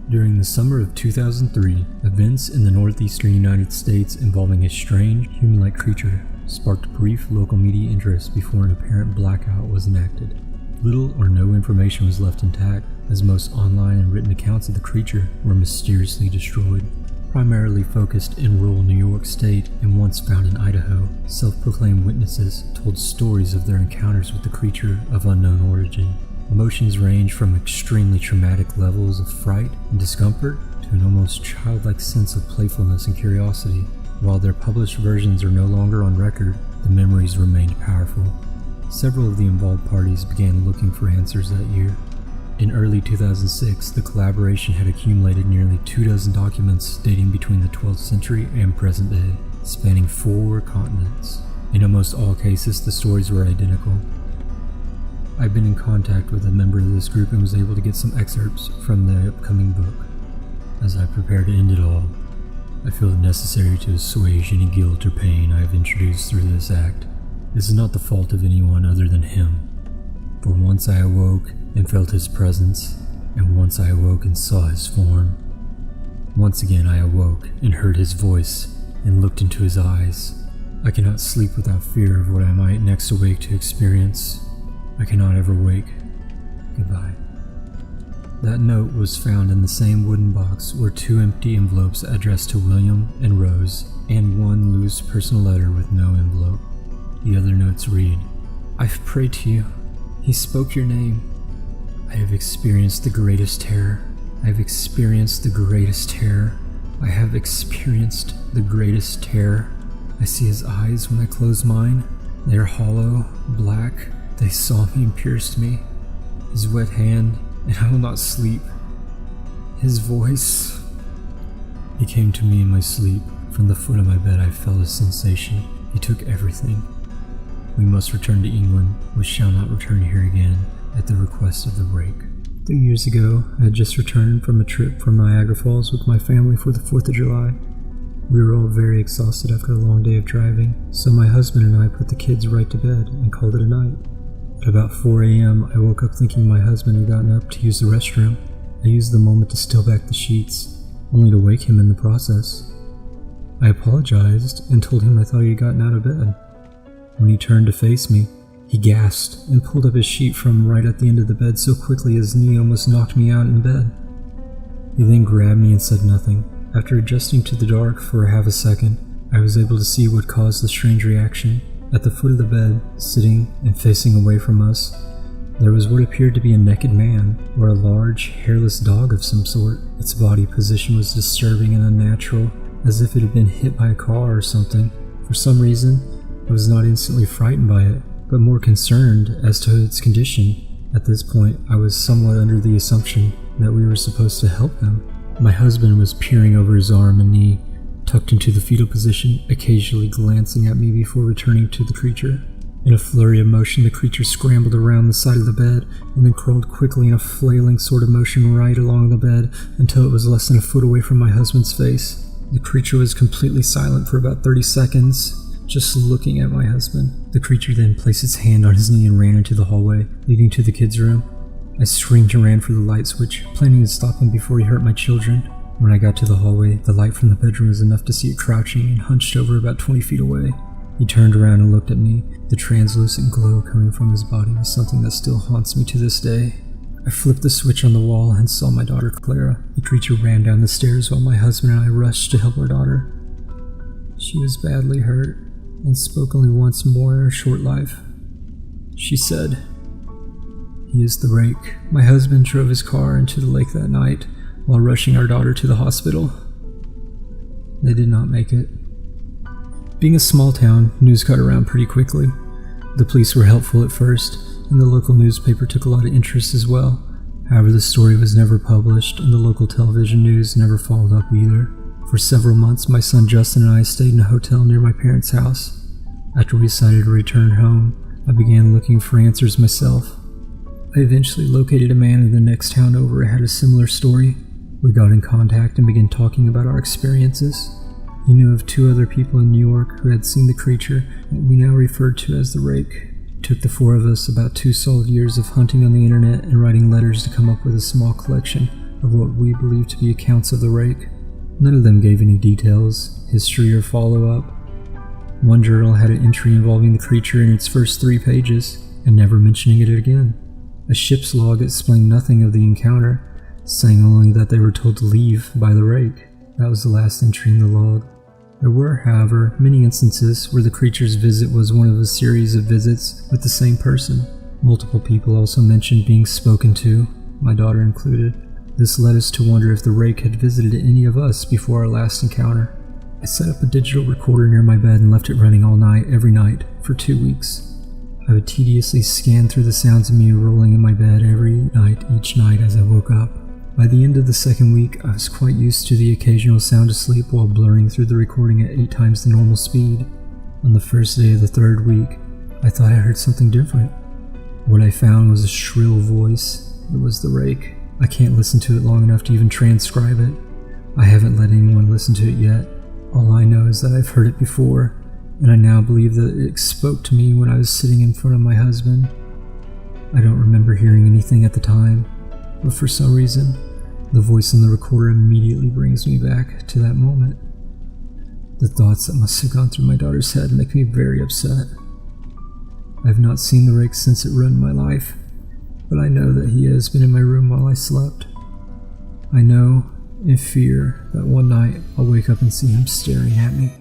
During the summer of 2003, events in the northeastern United States involving a strange, human-like creature sparked brief local media interest before an apparent blackout was enacted. Little or no information was left intact, as most online and written accounts of the creature were mysteriously destroyed. Primarily focused in rural New York State and once found in Idaho, self-proclaimed witnesses told stories of their encounters with the creature of unknown origin. Emotions range from extremely traumatic levels of fright and discomfort to an almost childlike sense of playfulness and curiosity. While their published versions are no longer on record, the memories remained powerful. Several of the involved parties began looking for answers that year. In early 2006, the collaboration had accumulated nearly 24 documents dating between the 12th century and present day, spanning 4 continents. In almost all cases, the stories were identical. I've been in contact with a member of this group and was able to get some excerpts from the upcoming book. As I prepare to end it all, I feel it necessary to assuage any guilt or pain I have introduced through this act. This is not the fault of anyone other than him. For once I awoke and felt his presence, and once I awoke and saw his form. Once again I awoke and heard his voice and looked into his eyes. I cannot sleep without fear of what I might next awake to experience. I cannot ever wake. Goodbye. That note was found in the same wooden box where 2 empty envelopes addressed to William and Rose, and 1 loose personal letter with no envelope. The other notes read, "I've prayed to you. He spoke your name. I have experienced the greatest terror. I have experienced the greatest terror. I have experienced the greatest terror. I see his eyes when I close mine. They are hollow, black. They saw me and pierced me. His wet hand, and I will not sleep. His voice." He came to me in my sleep. From the foot of my bed I felt a sensation. He took everything. We must return to England. We shall not return here again, at the request of the rake. 3 years ago, I had just returned from a trip from Niagara Falls with my family for the 4th of July. We were all very exhausted after a long day of driving, so my husband and I put the kids right to bed and called it a night. At about 4 a.m., I woke up thinking my husband had gotten up to use the restroom. I used the moment to steal back the sheets, only to wake him in the process. I apologized and told him I thought he had gotten out of bed. When he turned to face me, he gasped and pulled up his sheet from right at the end of the bed so quickly his knee almost knocked me out in bed. He then grabbed me and said nothing. After adjusting to the dark for half a second, I was able to see what caused the strange reaction. At the foot of the bed, sitting and facing away from us, there was what appeared to be a naked man, or a large, hairless dog of some sort. Its body position was disturbing and unnatural, as if it had been hit by a car or something. For some reason, I was not instantly frightened by it, but more concerned as to its condition. At this point, I was somewhat under the assumption that we were supposed to help him. My husband was peering over his arm and knee, tucked into the fetal position, occasionally glancing at me before returning to the creature. In a flurry of motion, the creature scrambled around the side of the bed and then crawled quickly in a flailing sort of motion right along the bed until it was less than a foot away from my husband's face. The creature was completely silent for about 30 seconds, just looking at my husband. The creature then placed its hand on his knee and ran into the hallway, leading to the kids' room. I screamed and ran for the light switch, planning to stop him before he hurt my children. When I got to the hallway, the light from the bedroom was enough to see it crouching and hunched over about 20 feet away. He turned around and looked at me. The translucent glow coming from his body was something that still haunts me to this day. I flipped the switch on the wall and saw my daughter Clara. The creature ran down the stairs while my husband and I rushed to help our daughter. She was badly hurt and spoke only once more in her short life. She said, "He is the rake." My husband drove his car into the lake that night while rushing our daughter to the hospital. They did not make it. Being a small town, news got around pretty quickly. The police were helpful at first, and the local newspaper took a lot of interest as well. However, the story was never published, and the local television news never followed up either. For several months, my son Justin and I stayed in a hotel near my parents' house. After we decided to return home, I began looking for answers myself. I eventually located a man in the next town over who had a similar story. We got in contact and began talking about our experiences. He knew of 2 other people in New York who had seen the creature that we now referred to as the rake. It took the 4 of us about 2 solid years of hunting on the internet and writing letters to come up with a small collection of what we believe to be accounts of the rake. None of them gave any details, history, or follow-up. One journal had an entry involving the creature in its first 3 pages, and never mentioning it again. A ship's log explained nothing of the encounter, saying only that they were told to leave by the rake. That was the last entry in the log. There were, however, many instances where the creature's visit was one of a series of visits with the same person. Multiple people also mentioned being spoken to, my daughter included. This led us to wonder if the rake had visited any of us before our last encounter. I set up a digital recorder near my bed and left it running all night, every night, for 2 weeks. I would tediously scan through the sounds of me rolling in my bed every night, each night as I woke up. By the end of the 2nd week, I was quite used to the occasional sound asleep while blurring through the recording at 8 times the normal speed. On the first day of the 3rd week, I thought I heard something different. What I found was a shrill voice. It was the rake. I can't listen to it long enough to even transcribe it. I haven't let anyone listen to it yet. All I know is that I've heard it before, and I now believe that it spoke to me when I was sitting in front of my husband. I don't remember hearing anything at the time, but for some reason, the voice in the recorder immediately brings me back to that moment. The thoughts that must have gone through my daughter's head make me very upset. I have not seen the rake since it ruined my life, but I know that he has been in my room while I slept. I know, in fear, that one night I'll wake up and see him staring at me.